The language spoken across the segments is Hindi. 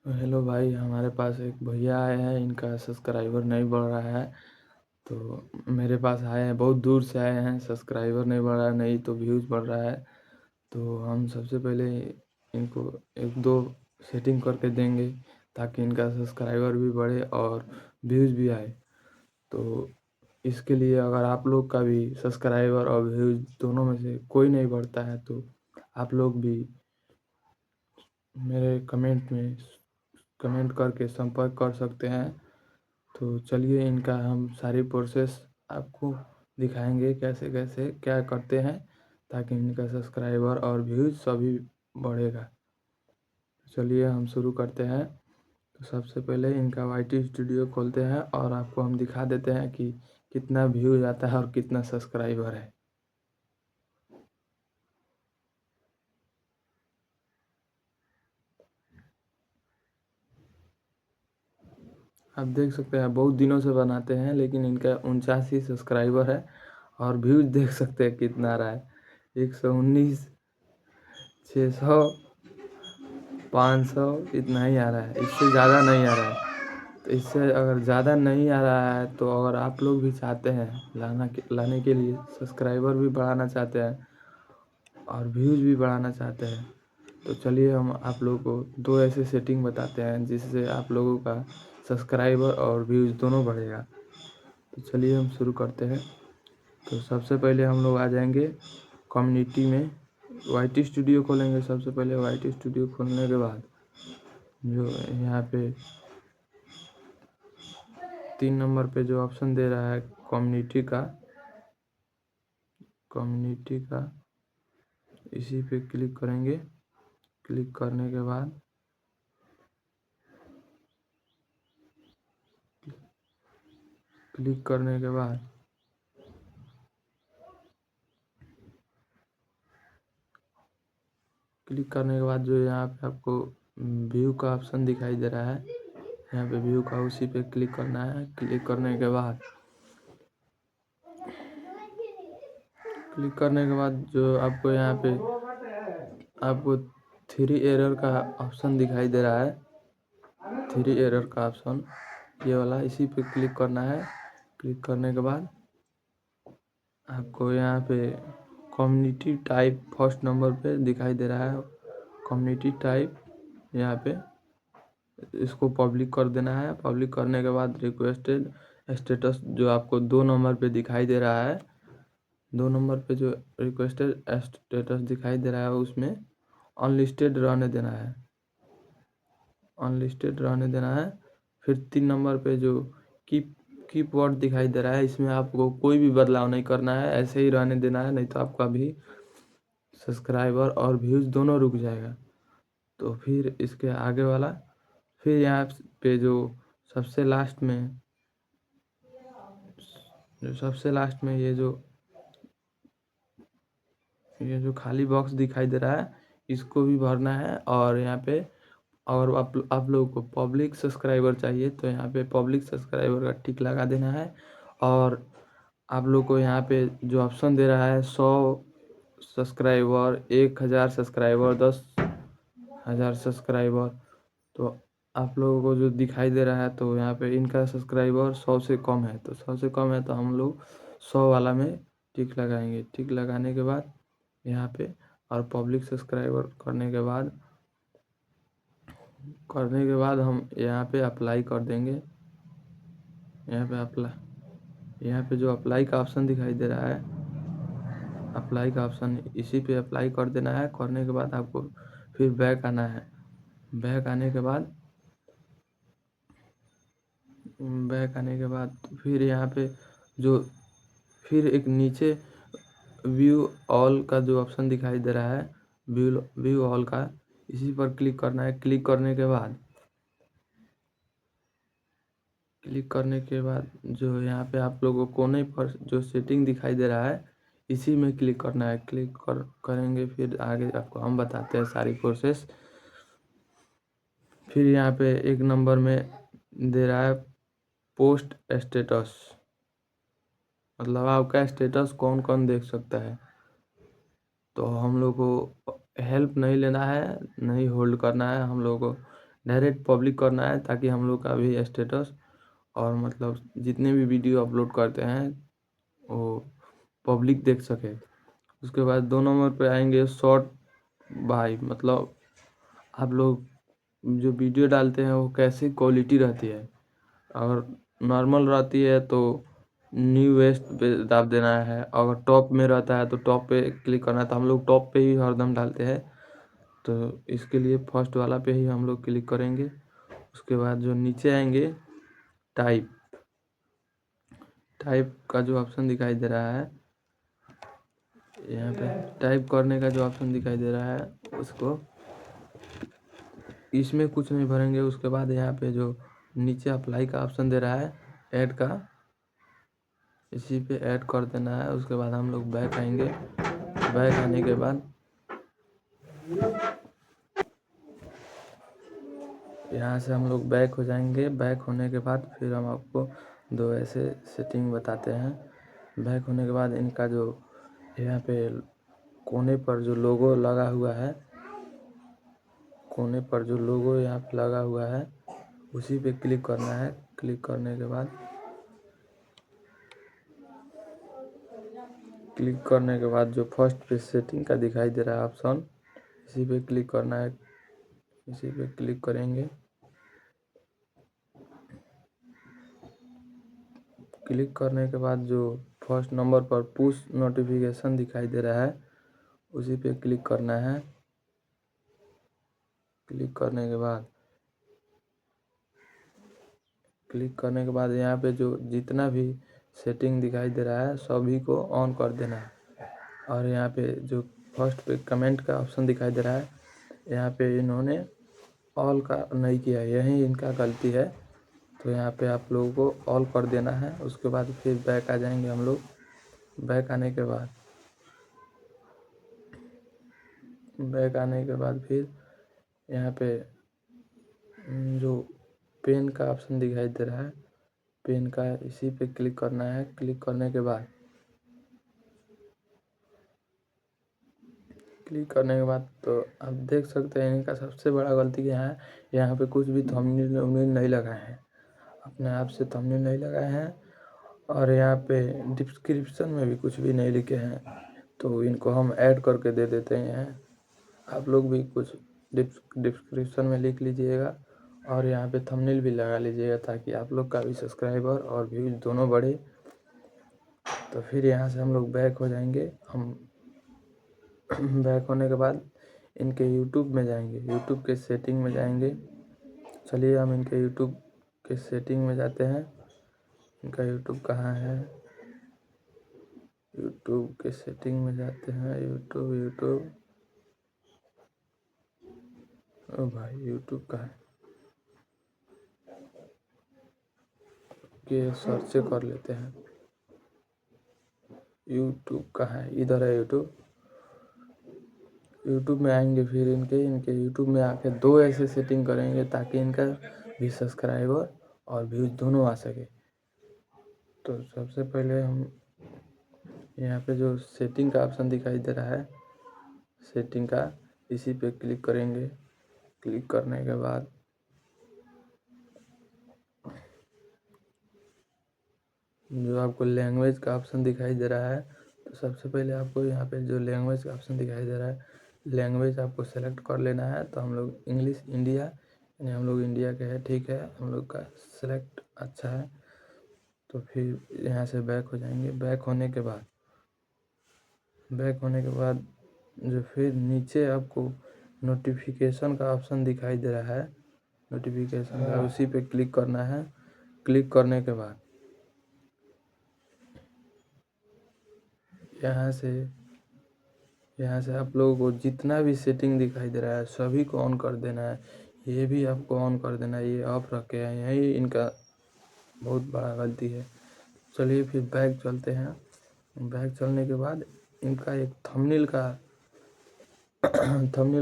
हेलो भाई, हमारे पास एक भैया आए हैं, इनका सब्सक्राइबर नहीं बढ़ रहा है। तो मेरे पास आए हैं, बहुत दूर से आए हैं। सब्सक्राइबर नहीं बढ़ रहा है, नहीं तो व्यूज़ बढ़ रहा है। तो हम सबसे पहले इनको एक दो सेटिंग करके देंगे ताकि इनका सब्सक्राइबर भी बढ़े और व्यूज़ भी आए। तो इसके लिए अगर आप लोग का भी सब्सक्राइबर और व्यूज़ दोनों में से कोई नहीं बढ़ता है तो आप लोग भी मेरे कमेंट करके संपर्क कर सकते हैं। तो चलिए, इनका हम सारी प्रोसेस आपको दिखाएंगे कैसे कैसे क्या करते हैं ताकि इनका सब्सक्राइबर और व्यूज़ सभी बढ़ेगा। चलिए हम शुरू करते हैं। तो सबसे पहले इनका वाईटी स्टूडियो खोलते हैं और आपको हम दिखा देते हैं कि कितना व्यूज़ आता है और कितना सब्सक्राइबर है। आप देख सकते हैं बहुत दिनों से बनाते हैं, लेकिन इनका 49 ही सब्सक्राइबर है और व्यूज़ देख सकते हैं कितना आ रहा है। 119, 600, 500 इतना ही आ रहा है, इससे ज़्यादा नहीं आ रहा है। तो इससे अगर ज़्यादा नहीं आ रहा है तो अगर आप लोग भी चाहते हैं लाने के लिए सब्सक्राइबर भी बढ़ाना चाहते हैं और व्यूज़ भी बढ़ाना चाहते हैं, तो चलिए हम आप लोगों को दो ऐसे सेटिंग बताते हैं जिससे आप लोगों का सब्सक्राइबर और व्यूज़ दोनों बढ़ेगा। तो चलिए हम शुरू करते हैं। तो सबसे पहले हम लोग आ जाएंगे कम्युनिटी में, वाईटी स्टूडियो खोलेंगे। सबसे पहले वाईटी स्टूडियो खोलने के बाद जो यहाँ पे 3 नंबर पे जो ऑप्शन दे रहा है कम्युनिटी का इसी पे क्लिक करेंगे। क्लिक करने के बाद क्लिक करने के बाद क्लिक करने के बाद जो यहाँ पे आपको व्यू का ऑप्शन दिखाई दे रहा है, यहाँ पे व्यू का उसी पे क्लिक करना है। क्लिक करने के बाद जो आपको यहाँ पे आपको थ्री एरर का ऑप्शन दिखाई दे रहा है, थ्री एरर का ऑप्शन ये वाला, इसी पे क्लिक करना है। क्लिक करने के बाद आपको यहाँ पे कम्युनिटी टाइप फर्स्ट नंबर पे दिखाई दे रहा है, कम्युनिटी टाइप यहाँ पे इसको पब्लिक कर देना है। पब्लिक करने के बाद रिक्वेस्टेड स्टेटस जो आपको 2 नंबर पे दिखाई दे रहा है, 2 नंबर पे जो रिक्वेस्टेड स्टेटस दिखाई दे रहा है उसमें अनलिस्टेड रहने देना है, अनलिस्टेड रहने देना है। फिर 3 नंबर पे जो कीप वर्ड दिखाई दे रहा है, इसमें आपको कोई भी बदलाव नहीं करना है, ऐसे ही रहने देना है, नहीं तो आपका भी सब्सक्राइबर और व्यूज़ दोनों रुक जाएगा। तो फिर इसके आगे वाला, फिर यहाँ पे जो सबसे लास्ट में ये जो खाली बॉक्स दिखाई दे रहा है इसको भी भरना है। और यहाँ पे और आप लोगों को पब्लिक सब्सक्राइबर चाहिए तो यहाँ पे पब्लिक सब्सक्राइबर का टिक लगा देना है। और आप लोग को यहाँ पे जो ऑप्शन दे रहा है 100 सब्सक्राइबर, 1000 सब्सक्राइबर, 10,000 सब्सक्राइबर, तो आप लोगों को जो दिखाई दे रहा है तो यहाँ पे इनका सब्सक्राइबर 100 से कम है, तो 100 से कम है तो हम लोग 100 वाला में टिक लगाएंगे। टिक लगाने के बाद यहाँ पे और पब्लिक सब्सक्राइबर करने के बाद हम यहाँ पे अप्लाई कर देंगे। यहाँ पे जो अप्लाई का ऑप्शन दिखाई दे रहा है, अप्लाई का ऑप्शन इसी पे अप्लाई कर देना है। करने के बाद आपको फिर बैक आना है। बैक आने के बाद फिर यहाँ पे जो फिर एक नीचे व्यू ऑल का जो ऑप्शन दिखाई दे रहा है, व्यू ऑल का, इसी पर क्लिक करना है। क्लिक करने के बाद जो यहाँ पे आप लोगों को कोने पर जो सेटिंग दिखाई दे रहा है इसी में क्लिक करना है। करेंगे फिर आगे आपको हम बताते हैं सारी प्रोसेस। फिर यहाँ पे 1 नंबर में दे रहा है पोस्ट स्टेटस, मतलब आपका स्टेटस कौन कौन देख सकता है। तो हम लोग को हेल्प नहीं लेना है, नहीं होल्ड करना है, हम लोग को डायरेक्ट पब्लिक करना है, ताकि हम लोग का भी स्टेटस और मतलब जितने भी वीडियो अपलोड करते हैं वो पब्लिक देख सके। उसके बाद 2 नंबर पे आएंगे शॉर्ट भाई, मतलब आप लोग जो वीडियो डालते हैं वो कैसी क्वालिटी रहती है। अगर नॉर्मल रहती है तो न्यू वेस्ट पे दाब देना है, अगर टॉप में रहता है तो टॉप पे क्लिक करना है। तो हम लोग टॉप पे ही हरदम डालते हैं, तो इसके लिए फर्स्ट वाला पे ही हम लोग क्लिक करेंगे। उसके बाद जो नीचे आएंगे टाइप का जो ऑप्शन दिखाई दे रहा है, यहाँ पे टाइप करने का जो ऑप्शन दिखाई दे रहा है उसको, इसमें कुछ नहीं भरेंगे। उसके बाद यहाँ पे जो नीचे अप्लाई का ऑप्शन दे रहा है ऐड का, इसी पे ऐड कर देना है। उसके बाद हम लोग बैक आएंगे। बैक आने के बाद यहाँ से हम लोग बैक हो जाएंगे। बैक होने के बाद फिर हम आपको 2 ऐसे सेटिंग बताते हैं। बैक होने के बाद इनका जो यहाँ पे कोने पर जो लोगो लगा हुआ है, कोने पर जो लोगो यहाँ पे लगा हुआ है उसी पे क्लिक करना है। क्लिक करने के बाद जो फर्स्ट पे सेटिंग का दिखाई दे रहा है ऑप्शन, इसी पे क्लिक करना है। इसी पे क्लिक करेंगे। क्लिक करने के बाद जो फर्स्ट नंबर पर पुश नोटिफिकेशन दिखाई दे रहा है उसी पे क्लिक करना है। क्लिक करने के बाद यहाँ पे जो जितना भी सेटिंग दिखाई दे रहा है सभी को ऑन कर देना है। और यहाँ पे जो फर्स्ट पे कमेंट का ऑप्शन दिखाई दे रहा है, यहाँ पे इन्होंने ऑल का नहीं किया, यही इनका गलती है। तो यहाँ पे आप लोगों को ऑल कर देना है। उसके बाद फिर बैक आ जाएंगे हम लोग। बैक आने के बाद फिर यहाँ पे जो पेन का ऑप्शन दिखाई दे रहा है, पेन का इसी पे क्लिक करना है। क्लिक करने के बाद तो आप देख सकते हैं इनका सबसे बड़ा गलती क्या है, यहाँ पे कुछ भी थंबनेल नहीं लगाए हैं, अपने आप से थंबनेल नहीं लगाए हैं। और यहाँ पे डिस्क्रिप्शन में भी कुछ भी नहीं लिखे हैं, तो इनको हम ऐड करके दे देते हैं। आप लोग भी कुछ डिस्क्रिप्शन में लिख लीजिएगा और यहाँ पे थंबनेल भी लगा लीजिएगा, ताकि आप लोग का भी सब्सक्राइबर और व्यूज दोनों बढ़े। तो फिर यहाँ से हम लोग बैक हो जाएंगे। हम बैक होने के बाद इनके यूट्यूब में जाएंगे, यूट्यूब के सेटिंग में जाएंगे। चलिए हम इनके यूट्यूब के सेटिंग में जाते हैं। इनका यूट्यूब कहाँ है, यूट्यूब के सेटिंग में जाते हैं। यूट्यूब ओ भाई, यूट्यूब का है कि सर्च कर लेते हैं। यूट्यूब कहाँ है, इधर है यूट्यूब। यूट्यूब में आएंगे, फिर इनके यूट्यूब में आके 2 ऐसे सेटिंग करेंगे ताकि इनका भी सब्सक्राइबर और व्यूज दोनों आ सके। तो सबसे पहले हम यहाँ पे जो सेटिंग का ऑप्शन दिखाई दे रहा है, सेटिंग का, इसी पे क्लिक करेंगे। क्लिक करने के बाद जो आपको लैंग्वेज का ऑप्शन दिखाई दे रहा है, तो सबसे पहले आपको यहाँ पे जो लैंग्वेज का ऑप्शन दिखाई दे रहा है, लैंग्वेज आपको सेलेक्ट कर लेना है। तो हम लोग इंग्लिश इंडिया, यानी हम लोग इंडिया के हैं, ठीक है, हम लोग का सेलेक्ट अच्छा है। तो फिर यहाँ से बैक हो जाएंगे। बैक होने के बाद जो फिर नीचे आपको नोटिफिकेशन का ऑप्शन दिखाई दे रहा है, नोटिफिकेशन का, उसी पे क्लिक करना है। क्लिक करने के बाद यहाँ से आप लोगों को जितना भी सेटिंग दिखाई दे रहा है सभी को ऑन कर देना है। ये भी आपको ऑन कर देना है, ये ऑफ रखे हैं, यही इनका बहुत बड़ा गलती है। चलिए फिर बैक चलते हैं। बैक चलने के बाद इनका एक थंबनेल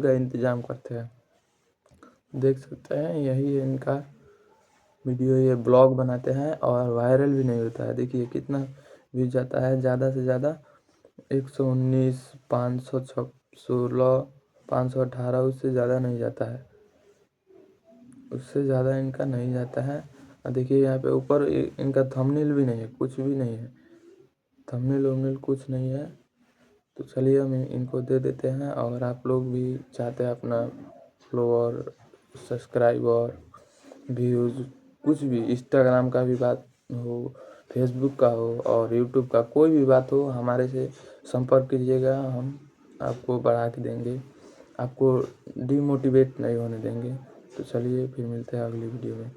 का इंतज़ाम करते हैं। देख सकते हैं यही है इनका वीडियो, ये ब्लॉग बनाते हैं और वायरल भी नहीं होता है। देखिए कितना व्यूज जाता है, ज़्यादा से ज़्यादा 119, 516, 518, उससे ज़्यादा नहीं जाता है। उससे ज़्यादा इनका नहीं जाता है। और देखिए यहाँ पे ऊपर इनका थंबनेल भी नहीं है, कुछ भी नहीं है, थंबनेल वंबनेल कुछ नहीं है। तो चलिए हम इनको दे देते हैं। और आप लोग भी चाहते हैं अपना फॉलोअर, सब्सक्राइबर, व्यूज़, कुछ भी इंस्टाग्राम का भी बात हो, फेसबुक का हो और यूट्यूब का कोई भी बात हो, हमारे से संपर्क कीजिएगा। हम आपको बढ़ा के देंगे, आपको डिमोटिवेट नहीं होने देंगे। तो चलिए फिर मिलते हैं अगली वीडियो में।